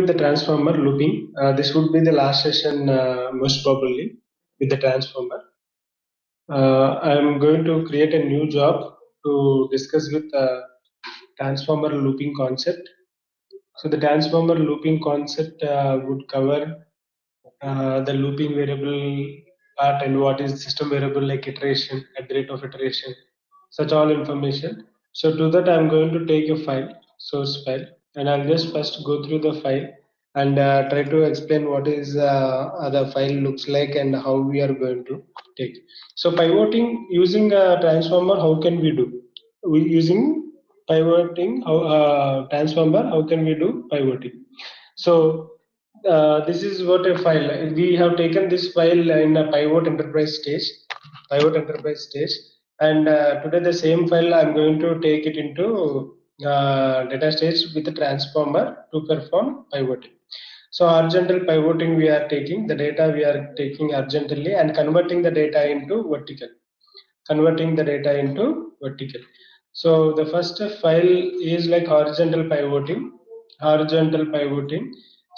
with the transformer looping. This would be the last session, most probably, with the transformer. I'm going to create a new job to discuss with transformer looping concept. So the transformer looping concept would cover the looping variable part and what is system variable like iteration, at the rate of iteration, such all information. So to that I'm going to take a file, source file, and I'll just first go through the file and try to explain what is the file looks like and how we are going to take. So pivoting using a transformer, how can we do? We using pivoting how transformer, how can we do pivoting? So this is what a file. We have taken this file in a pivot enterprise stage, and today the same file I'm going to take it into data stage with the transformer to perform pivoting. So horizontal pivoting, we are taking the data, we are taking horizontally and converting the data into vertical. Converting the data into vertical. So the first file is like horizontal pivoting. Horizontal pivoting.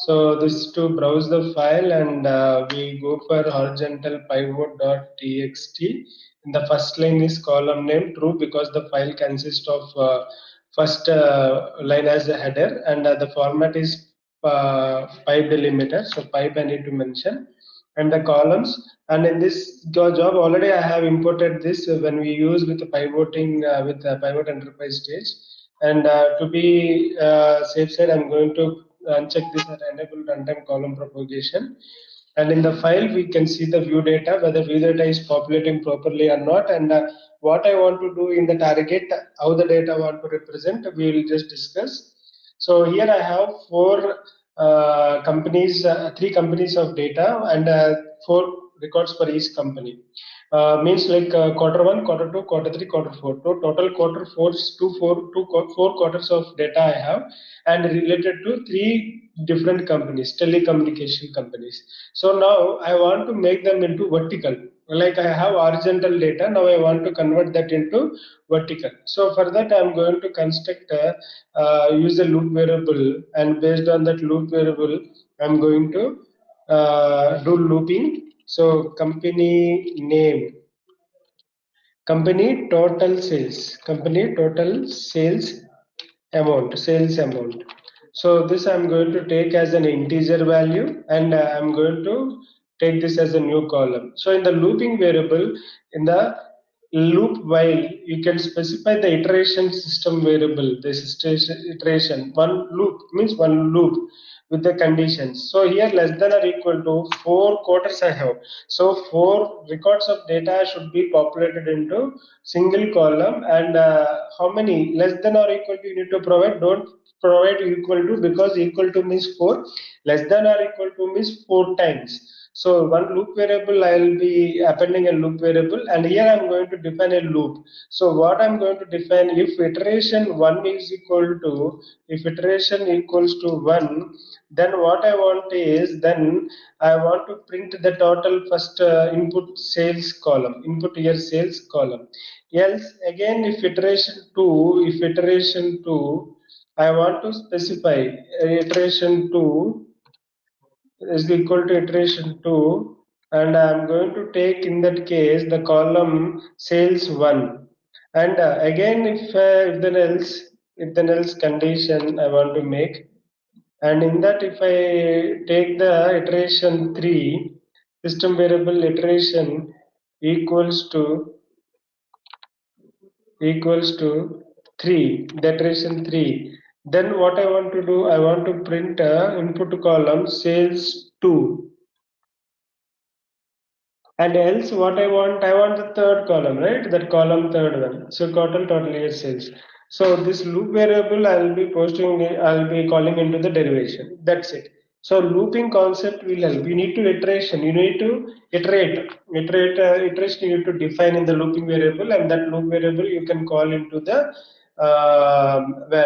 So this to browse the file and we go for horizontal pivot.txt. In the first line is column name true because the file consists of first line as a header and the format is pipe delimiter. So pipe I need to mention and the columns, and in this job already I have imported this when we use with the pivoting with the pivot enterprise stage, and to be safe side I'm going to uncheck this and enable runtime column propagation, and in the file we can see the view data, whether view data is populating properly or not, and what I want to do in the target, how the data I want to represent, we will just discuss. So here I have three companies of data and four records for each company. Means like quarter one, quarter two, quarter three, quarter four. So total quarter four, four quarters of data I have, and related to three different companies, telecommunication companies. So now I want to make them into vertical. Like I have horizontal data, now I want to convert that into vertical. So for that I'm going to construct use a loop variable, and based on that loop variable I'm going to do looping. So company name, company total sales amount. So this I'm going to take as an integer value, and I'm going to take this as a new column. So in the looping variable, in the loop while, you can specify the iteration system variable. This is iteration, one loop means one loop with the conditions. So here less than or equal to four quarters I have. So four records of data should be populated into single column, and how many less than or equal to you need to provide. Don't provide equal to, because equal to means 4, less than or equal to means 4 times. So one loop variable, I will be appending a loop variable, and here I'm going to define a loop. So what I'm going to define, if iteration 1 is equal to, if iteration equals to 1, then what I want is, then I want to print the total first input sales column, input year sales column. Else again, if iteration 2, I want to specify iteration 2 is equal to iteration 2, and I'm going to take in that case the column sales 1, and again if then else condition I want to make, and in that if I take the iteration 3, system variable iteration equals to equals to 3, the iteration 3, then what I want to do, I want to print input column sales 2, and else what I want the third column, right? That column third one. So total year sales. So this loop variable I'll be I'll be calling into the derivation. That's it. So looping concept will help. You need to iteration. You need to iteration. You need to define in the looping variable, and that loop variable you can call into the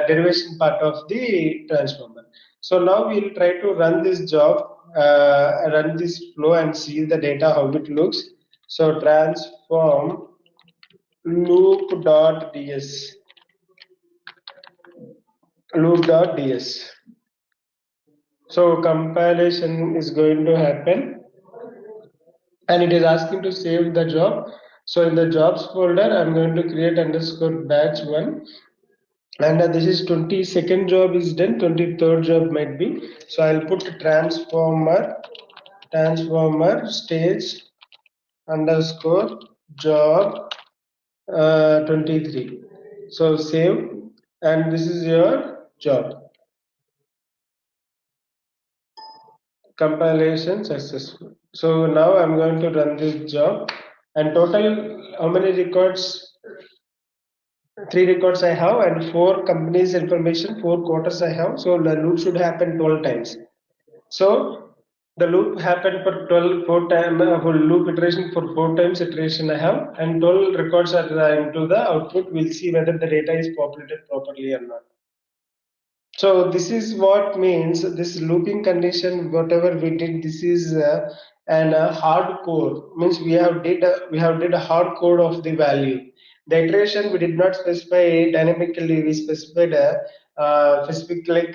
derivation part of the transformer. So now we'll try to run this job, run this flow and see the data how it looks. So transform loop.ds, loop.ds. So compilation is going to happen, and it is asking to save the job. So in the jobs folder, I'm going to create underscore batch one, and this is 22nd job is done, 23rd job might be. So I'll put transformer stage underscore job 23. So save, and this is your job. Compilation successful. So now I'm going to run this job, and total how many records? Three records I have, and four companies information, four quarters I have. So the loop should happen 12 times. So the loop happened for 12 four time for loop iteration for four times iteration I have, and 12 records are into the output. We'll see whether the data is populated properly or not. So this is what means this looping condition. Whatever we did, this is an hard code. Means we have did a hard code of the value. The iteration we did not specify dynamically. We specified a specific like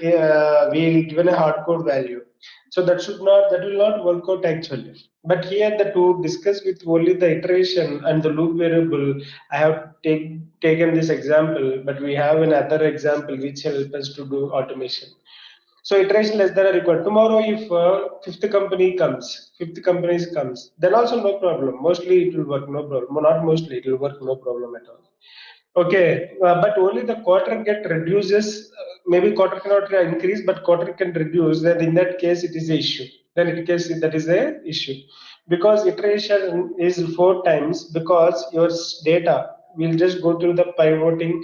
we given a hard code value. So that will not work out actually. But here the to discuss with only the iteration and the loop variable, I have taken this example, but we have another example which helps us to do automation. So iteration less than or equal. Tomorrow, if fifth companies comes, then also no problem. Mostly it will work, no problem. Not mostly, it will work, no problem at all. Okay, but only the quarter get reduces. Maybe quarter cannot increase, but quarter can reduce. Then in that case, it is a issue. Then in case that is a issue, because iteration is four times. Because your data will just go through the pivoting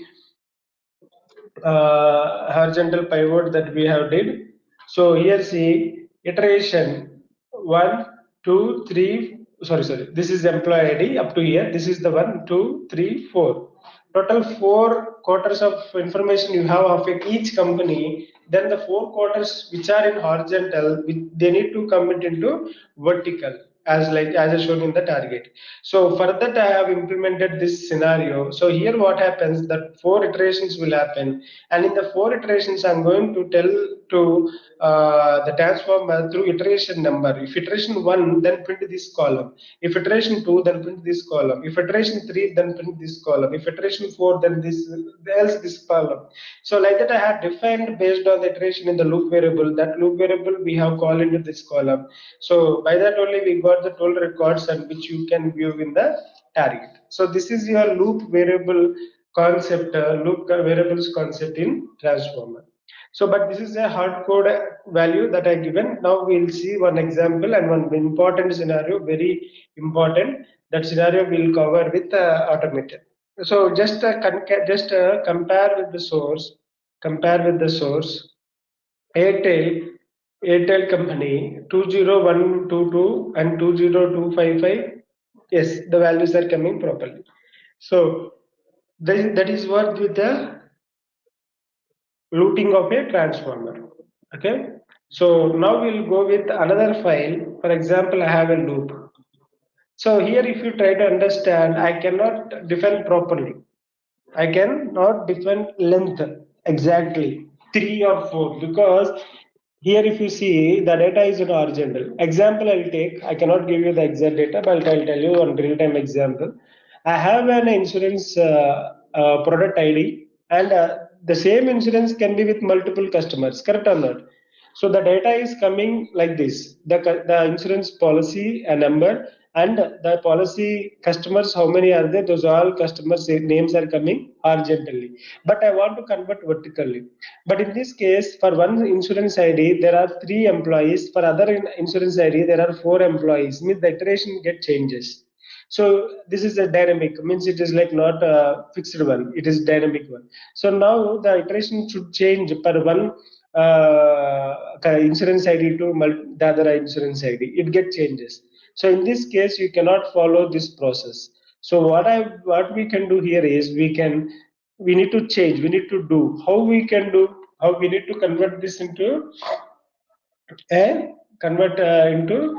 horizontal pivot that we have did. So here see iteration one, two, three. Sorry. This is employee ID up to here. This is the one, two, three, four. Total four quarters of information you have of each company. Then the four quarters which are in horizontal, they need to come it into vertical as I shown in the target. So for that I have implemented this scenario. So here what happens that four iterations will happen, and in the four iterations I'm going to tell to the transformer through iteration number. If iteration 1, then print this column. If iteration 2, then print this column. If iteration 3, then print this column. If iteration 4, then this column. So like that I have defined based on the iteration in the loop variable. That loop variable we have called into this column. So by that only we got the 12 records, and which you can view in the target. So this is your loop variable concept, loop variables concept in transformer. So, but this is a hard code value that I given. Now we'll see one example and one important scenario, very important. That scenario we'll cover with automated. So compare with the source. Compare with the source. Airtel, Airtel company 20122 and 20255. Yes, the values are coming properly. So that is what with the looping of a transformer. Okay, so now we'll go with another file. For example, I have a loop. So here if you try to understand, I cannot define properly. I cannot define length exactly 3 or 4, because here if you see the data is in horizontal. Example I'll take, I cannot give you the exact data, but I'll tell you one real-time example. I have an insurance product ID, and the same insurance can be with multiple customers, correct or not? So the data is coming like this: the insurance policy a number, and the policy customers, how many are there? Those all customers names are coming horizontally. But I want to convert vertically. But in this case, for one insurance ID, there are three employees. For other insurance ID, there are four employees. Means the iteration get changes. So this is a dynamic, means it is like not a fixed one, it is dynamic one. So now the iteration should change per one insurance ID to the other insurance ID. It get changes. So in this case, you cannot follow this process. So what we can do here is we need to change. We need to do how we can do how we need to convert this into a convert into.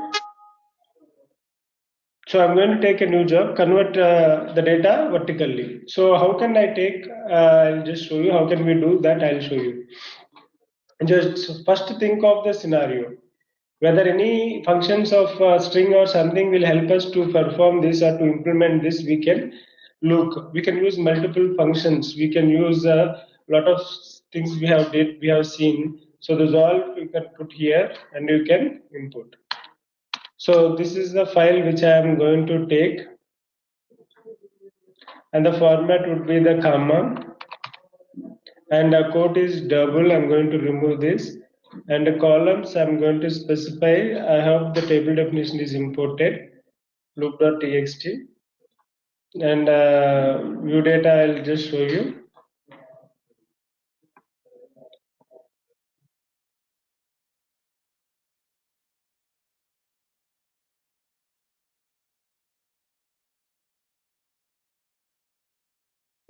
So I'm going to take a new job, convert the data vertically. So how can I take? I'll just show you how can we do that. I'll show you. Just first think of the scenario whether any functions of string or something will help us to perform this or to implement this. We can look, we can use multiple functions, we can use a lot of things we have seen. So those all you can put here and you can input. So this is the file which I am going to take, and the format would be the comma, and a quote is double. I'm going to remove this, and the columns I'm going to specify. I have the table definition is imported, loop.txt, and view data I'll just show you.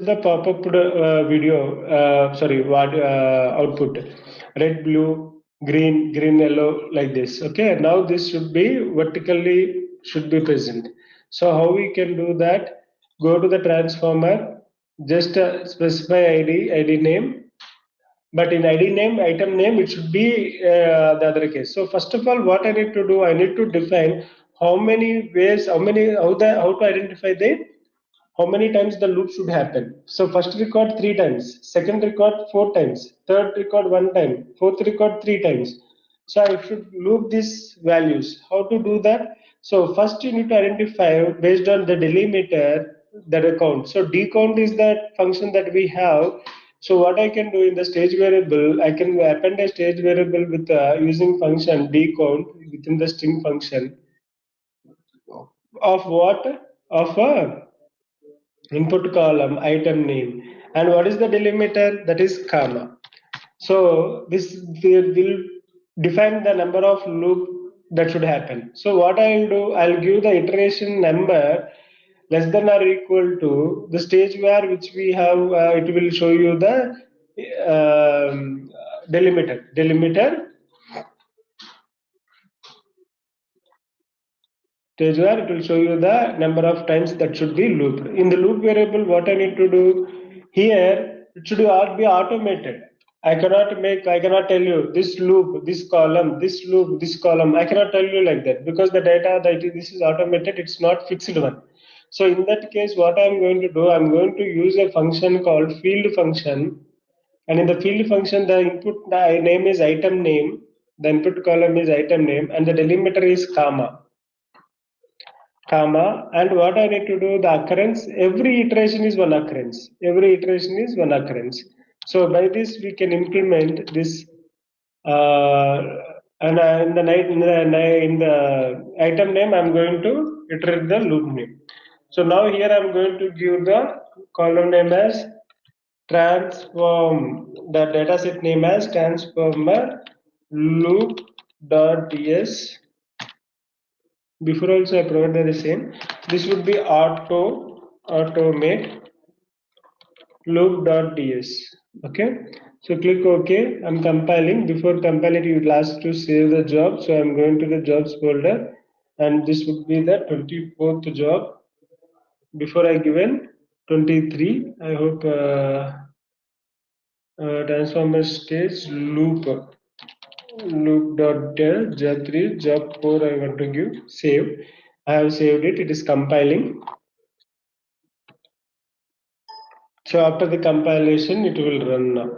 The pop-up video, sorry, what output, red, blue, green, green, yellow, like this. Okay, now this should be vertically should be present. So how we can do that? Go to the transformer, just specify ID name, but in ID name, item name, it should be the other case. So first of all, what I need to do, I need to define how many ways, how to identify the how many times the loop should happen. So first record 3 times, second record 4 times, third record 1 time, fourth record 3 times. So I should loop these values. How to do that? So first you need to identify based on the delimiter the recount. So decount is that function that we have. So what I can do in the stage variable, I can append a stage variable with using function decount within the string function of what? Of a input column item name, and what is the delimiter? That is comma. So this will define the number of loop that should happen. So what I'll do, I'll give the iteration number less than or equal to the stage where which we have. It will show you the delimiter stage where it will show you the number of times that should be looped. In the loop variable, what I need to do here, it should all be automated. I cannot tell you this loop, this column, this loop, this column. I cannot tell you like that because the data that this is automated, it's not fixed one. So in that case, what I'm going to do, I'm going to use a function called field function, and in the field function, the input the name is item name, the input column is item name, and the delimiter is comma, and what I need to do, the occurrence, every iteration is one occurrence. Every iteration is one occurrence. So by this we can implement this uh, and in the item name I'm going to iterate the loop name. So now here I'm going to give the column name as transform, the dataset name as transformer loop.ds. Before also I provided the same. This would be automate loop.ds. Okay, so click OK. I'm compiling. Before compiling, you will ask to save the job, so I'm going to the jobs folder, and this would be the 24th job. Before I given 23, I hope transformer stage loop.del job 3 job 4 I want to give save. I have saved it. It is compiling. So after the compilation, it will run now.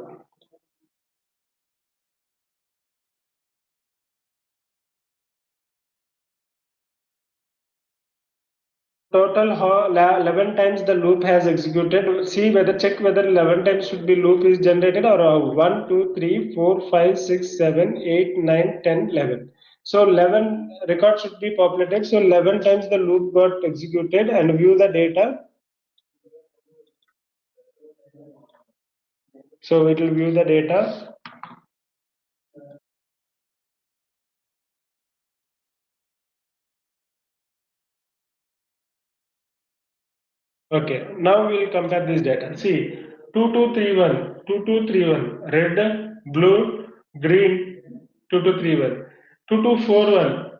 Total 11 times the loop has executed. See whether check whether 11 times should be loop is generated or 1, 2, 3, 4, 5, 6, 7, 8, 9, 10, 11. So 11 records should be populated. So 11 times the loop got executed, and view the data. So it will view the data. Okay, now we will compare this data. See, 2231, 2231, red, blue, green, 2231, 2241,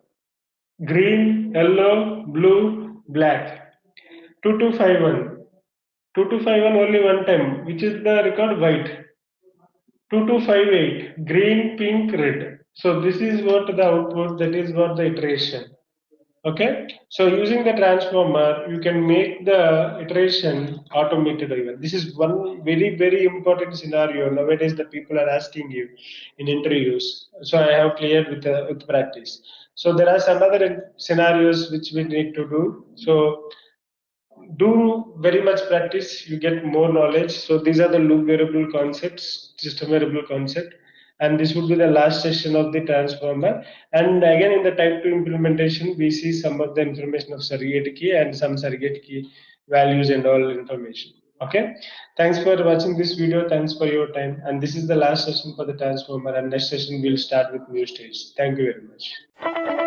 green, yellow, blue, black, 2251, 2251 only one time, which is the record white, 2258 green, pink, red. So this is what the output, that is what the iteration. Okay, so using the transformer, you can make the iteration automated even. This is one very important scenario nowadays that people are asking you in interviews. So I have cleared with practice. So there are some other scenarios which we need to do. So do very much practice, you get more knowledge. So these are the loop variable concepts, system variable concept, and this would be the last session of the transformer. And again, in the type 2 implementation, we see some of the information of surrogate key and some surrogate key values and all information. Okay, thanks for watching this video, thanks for your time, and this is the last session for the transformer, and next session we'll start with new stage. Thank you very much.